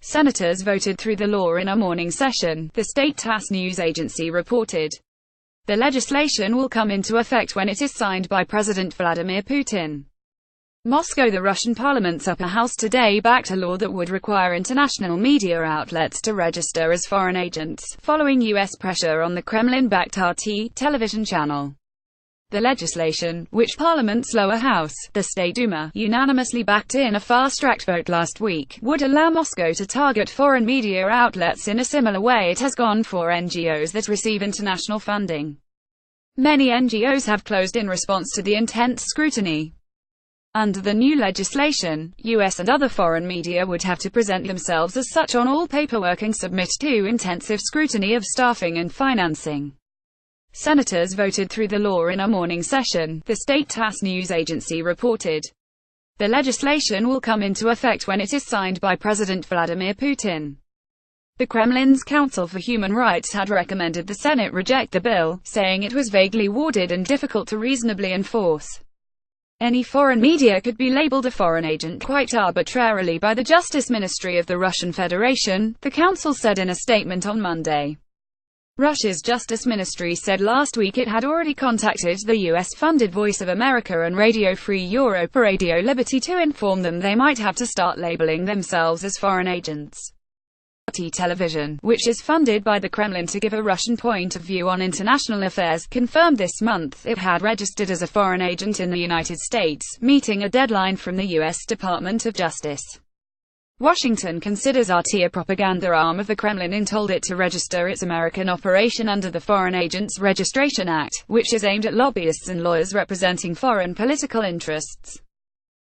Senators voted through the law in a morning session, the state TASS news agency reported. The legislation will come into effect when it is signed by President Vladimir Putin. Moscow. The Russian parliament's upper house today backed a law that would require international media outlets to register as foreign agents, following U.S. pressure on the Kremlin-backed RT television channel. The legislation, which Parliament's lower house, the State Duma, unanimously backed in a fast-tracked vote last week, would allow Moscow to target foreign media outlets in a similar way it has gone for NGOs that receive international funding. Many NGOs have closed in response to the intense scrutiny. Under the new legislation, U.S. and other foreign media would have to present themselves as such on all paperwork and submit to intensive scrutiny of staffing and financing. Senators voted through the law in a morning session, the state TASS news agency reported. The legislation will come into effect when it is signed by President Vladimir Putin. The Kremlin's Council for Human Rights had recommended the Senate reject the bill, saying it was vaguely worded and difficult to reasonably enforce. Any foreign media could be labeled a foreign agent quite arbitrarily by the Justice Ministry of the Russian Federation, the council said in a statement on Monday. Russia's Justice Ministry said last week it had already contacted the US-funded Voice of America and Radio Free Europe or Radio Liberty to inform them they might have to start labeling themselves as foreign agents. RT television, which is funded by the Kremlin to give a Russian point of view on international affairs, confirmed this month it had registered as a foreign agent in the United States, meeting a deadline from the U.S. Department of Justice. Washington considers RT a propaganda arm of the Kremlin and told it to register its American operation under the Foreign Agents Registration Act, which is aimed at lobbyists and lawyers representing foreign political interests.